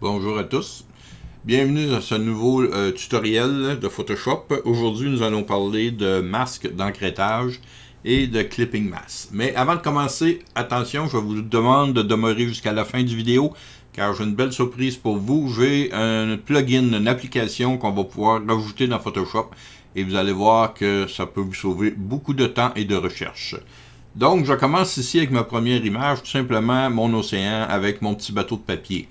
Bonjour à tous, bienvenue dans ce nouveau tutoriel de Photoshop. Aujourd'hui nous allons parler de masque d'encrêtage et de clipping mask. Mais avant de commencer, attention, je vous demande de demeurer jusqu'à la fin du vidéo car j'ai une belle surprise pour vous. J'ai un plugin, une application qu'on va pouvoir rajouter dans Photoshop et vous allez voir que ça peut vous sauver beaucoup de temps et de recherche. Donc je commence ici avec ma première image, tout simplement mon océan avec mon petit bateau de papier.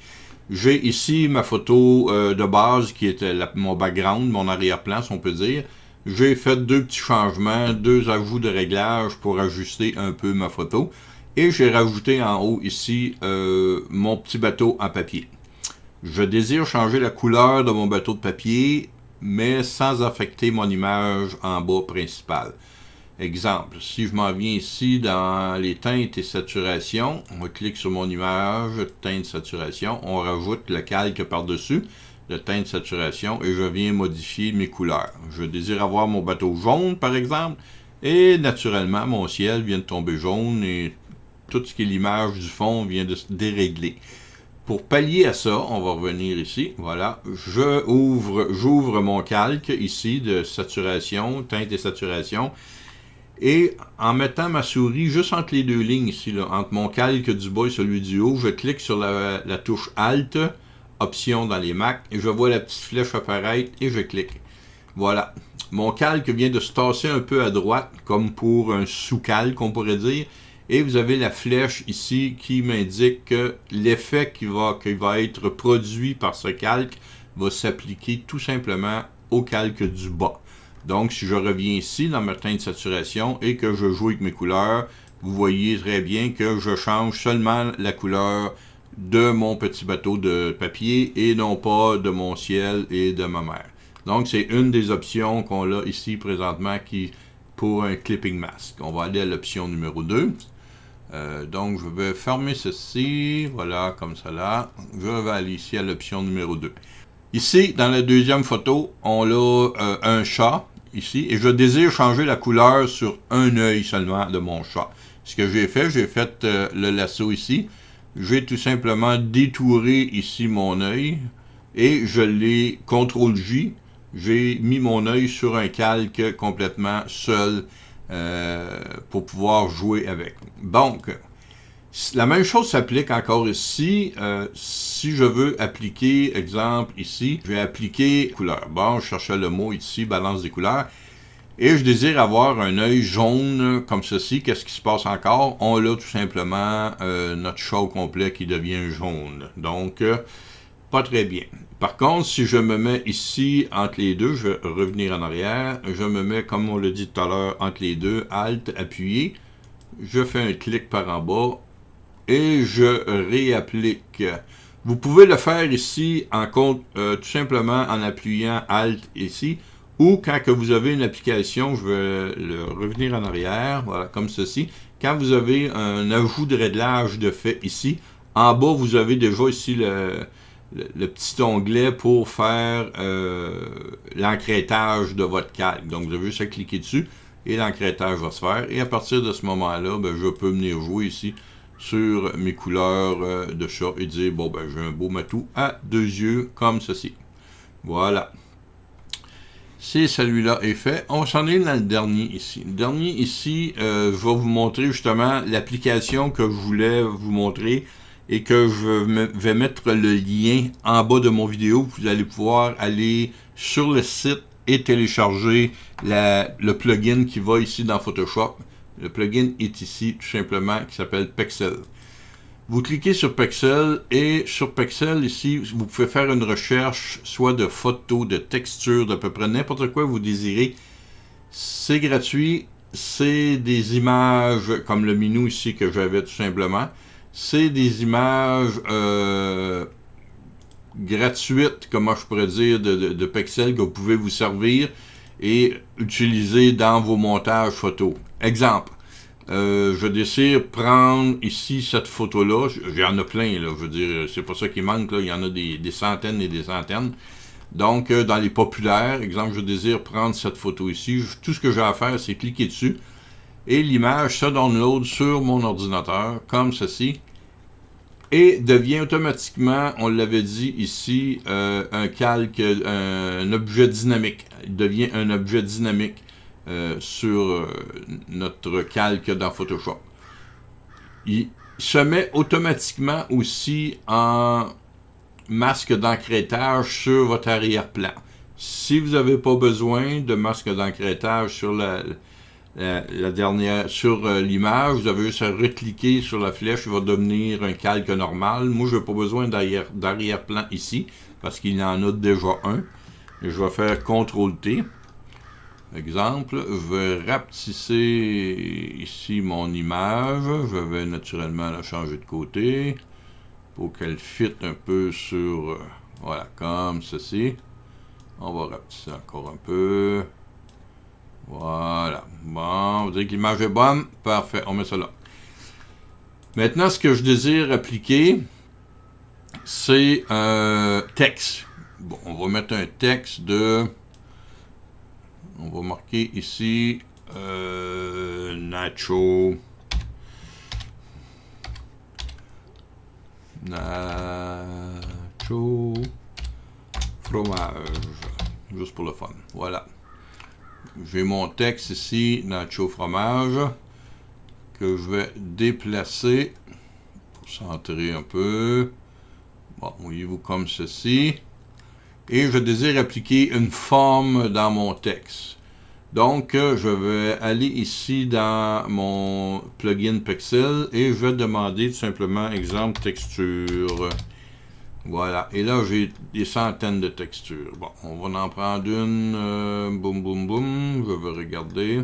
J'ai ici ma photo de base qui était mon background, mon arrière-plan si on peut dire. J'ai fait deux petits changements, deux ajouts de réglage pour ajuster un peu ma photo. Et j'ai rajouté en haut ici mon petit bateau en papier. Je désire changer la couleur de mon bateau de papier, mais sans affecter mon image en bas principale. Exemple, si je m'en viens ici dans les teintes et saturation, on clique sur mon image, teinte saturation, on rajoute le calque par-dessus, le teinte saturation, et je viens modifier mes couleurs. Je désire avoir mon bateau jaune, par exemple, et naturellement, mon ciel vient de tomber jaune, et tout ce qui est l'image du fond vient de se dérégler. Pour pallier à ça, on va revenir ici, voilà, j'ouvre mon calque ici de saturation, teinte et saturation, et en mettant ma souris juste entre les deux lignes ici, là, entre mon calque du bas et celui du haut, je clique sur la touche Alt, Option dans les Mac, et je vois la petite flèche apparaître et je clique. Voilà. Mon calque vient de se tasser un peu à droite, comme pour un sous-calque, on pourrait dire. Et vous avez la flèche ici qui m'indique que l'effet qui va être produit par ce calque va s'appliquer tout simplement au calque du bas. Donc, si je reviens ici dans ma teinte de saturation et que je joue avec mes couleurs, vous voyez très bien que je change seulement la couleur de mon petit bateau de papier et non pas de mon ciel et de ma mer. Donc, c'est une des options qu'on a ici présentement pour un clipping mask. On va aller à l'option numéro 2. Donc, je vais fermer ceci. Voilà, comme ça là. Je vais aller ici à l'option numéro 2. Ici, dans la deuxième photo, on a un chat, ici, et je désire changer la couleur sur un œil seulement de mon chat. Ce que j'ai fait le lasso ici, j'ai tout simplement détouré ici mon œil, et je l'ai CTRL-J, j'ai mis mon œil sur un calque complètement seul pour pouvoir jouer avec. Donc, la même chose s'applique encore ici. Si je veux appliquer, exemple ici, je vais appliquer couleur. Bon, je cherchais le mot ici, balance des couleurs. Et je désire avoir un œil jaune comme ceci. Qu'est-ce qui se passe encore? On a tout simplement notre chat au complet qui devient jaune. Donc, pas très bien. Par contre, si je me mets ici entre les deux, je vais revenir en arrière. Je me mets, comme on l'a dit tout à l'heure, entre les deux, Alt, appuyé. Je fais un clic par en bas. Et je réapplique. Vous pouvez le faire ici tout simplement en appuyant Alt ici, ou quand que vous avez une application, je vais revenir en arrière, voilà, comme ceci. Quand vous avez un ajout de réglage de fait ici, en bas vous avez déjà ici le petit onglet pour faire l'encrêtage de votre calque. Donc vous avez juste à cliquer dessus et l'encrêtage va se faire. Et à partir de ce moment-là, je peux venir jouer ici sur mes couleurs de chat et dire, bon, j'ai un beau matou à deux yeux, comme ceci. Voilà. Si celui-là est fait, on s'en est dans le dernier ici. Le dernier ici, je vais vous montrer justement l'application que je voulais vous montrer et que je vais mettre le lien en bas de mon vidéo. Vous allez pouvoir aller sur le site et télécharger le plugin qui va ici dans Photoshop. Le plugin est ici, tout simplement, qui s'appelle Pexel. Vous cliquez sur Pexel, et sur Pexel, ici, vous pouvez faire une recherche, soit de photos, de textures, d'à peu près n'importe quoi vous désirez. C'est gratuit, c'est des images, comme le minou ici que j'avais tout simplement. C'est des images gratuites, comment je pourrais dire, de Pexel que vous pouvez vous servir et utiliser dans vos montages photos. Exemple, je désire prendre ici cette photo-là. Il y en a plein, là, je veux dire, c'est pas ça qui manque, là, il y en a des centaines et des centaines. Donc, dans les populaires, exemple, je désire prendre cette photo ici. Tout ce que j'ai à faire, c'est cliquer dessus. Et l'image se download sur mon ordinateur, comme ceci. et devient automatiquement, on l'avait dit ici, un calque, un objet dynamique. Il devient un objet dynamique sur notre calque dans Photoshop. Il se met automatiquement aussi en masque d'encrêtage sur votre arrière-plan. Si vous n'avez pas besoin de masque d'encrêtage sur sur l'image, vous avez juste à recliquer sur la flèche, il va devenir un calque normal. Moi, je n'ai pas besoin d'arrière-plan ici, parce qu'il y en a déjà un. Et je vais faire CTRL-T. Exemple, je vais rapetisser ici mon image. Je vais naturellement la changer de côté pour qu'elle fitte un peu sur, voilà, comme ceci. On va rapetisser encore un peu. Voilà. Bon, vous dites que l'image est bonne. Parfait, on met ça là. Maintenant, ce que je désire appliquer, c'est un texte. Bon, on va mettre un texte de... On va marquer ici Nacho fromage. Juste pour le fun. Voilà. J'ai mon texte ici, Nacho fromage, que je vais déplacer pour centrer un peu. Bon, voyez-vous comme ceci. Et je désire appliquer une forme dans mon texte. Donc, je vais aller ici dans mon plugin Pixel et je vais demander tout simplement, exemple, texture. Voilà. Et là, j'ai des centaines de textures. Bon, on va en prendre une. Boum, boum, boum. Je vais regarder.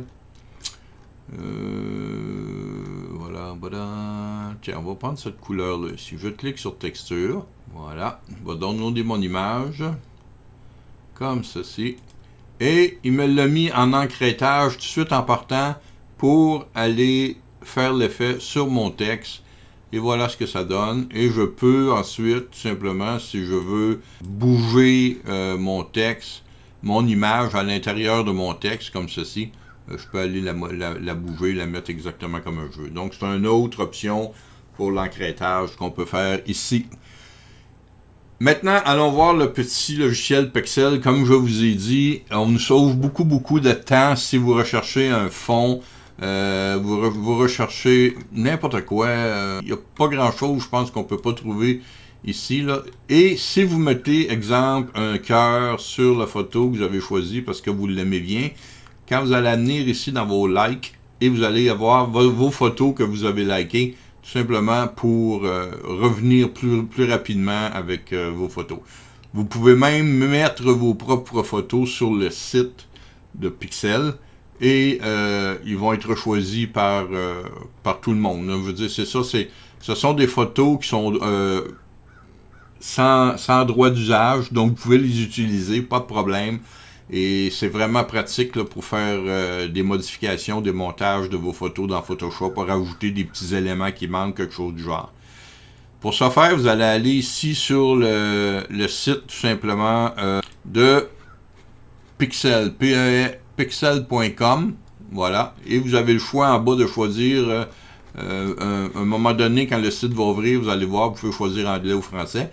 Voilà, voilà. Tiens, on va prendre cette couleur-là ici. Je clique sur texture. Voilà. Je vais downloader mon image. Comme ceci. Et il me l'a mis en encrêtage tout de suite en partant pour aller faire l'effet sur mon texte. Et voilà ce que ça donne. Et je peux ensuite, tout simplement, si je veux bouger mon texte, mon image à l'intérieur de mon texte, comme ceci, je peux aller la bouger, la mettre exactement comme je veux. Donc, c'est une autre option pour l'encrêtage qu'on peut faire ici. Maintenant, allons voir le petit logiciel Pexel. Comme je vous ai dit, on nous sauve beaucoup de temps si vous recherchez un fond. Vous recherchez n'importe quoi. Il n'y a pas grand-chose, je pense, qu'on ne peut pas trouver ici, là. Et si vous mettez, exemple, un cœur sur la photo que vous avez choisie parce que vous l'aimez bien, quand vous allez venir ici dans vos likes, et vous allez avoir vos photos que vous avez likées, tout simplement pour revenir plus rapidement avec vos photos. Vous pouvez même mettre vos propres photos sur le site de Pixel et ils vont être choisis par tout le monde. Je veux dire, c'est ça, ce sont des photos qui sont sans droit d'usage, donc vous pouvez les utiliser, pas de problème. Et c'est vraiment pratique là, pour faire des modifications, des montages de vos photos dans Photoshop, pour rajouter des petits éléments qui manquent, quelque chose du genre. Pour ce faire, vous allez aller ici sur le site tout simplement de Pixel, pixel.com, voilà, et vous avez le choix en bas de choisir, un moment donné, quand le site va ouvrir, vous allez voir, vous pouvez choisir anglais ou français.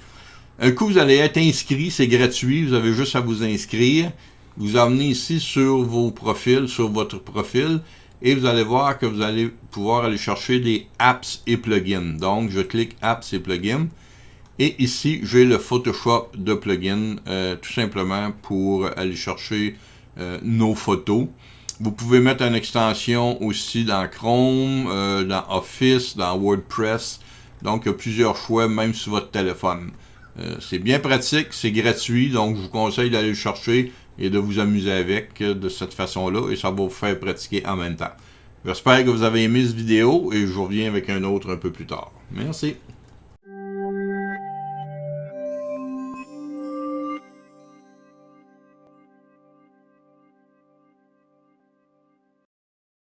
Un coup, vous allez être inscrit, c'est gratuit, vous avez juste à vous inscrire. Vous amenez ici sur vos profils, sur votre profil, et vous allez voir que vous allez pouvoir aller chercher des apps et plugins. Donc, je clique apps et plugins, et ici, j'ai le Photoshop de plugins, tout simplement pour aller chercher nos photos. Vous pouvez mettre une extension aussi dans Chrome, dans Office, dans WordPress. Donc, il y a plusieurs choix, même sur votre téléphone. C'est bien pratique, c'est gratuit, donc je vous conseille d'aller le chercher et de vous amuser avec de cette façon-là, et ça va vous faire pratiquer en même temps. J'espère que vous avez aimé cette vidéo, et je vous reviens avec un autre un peu plus tard. Merci.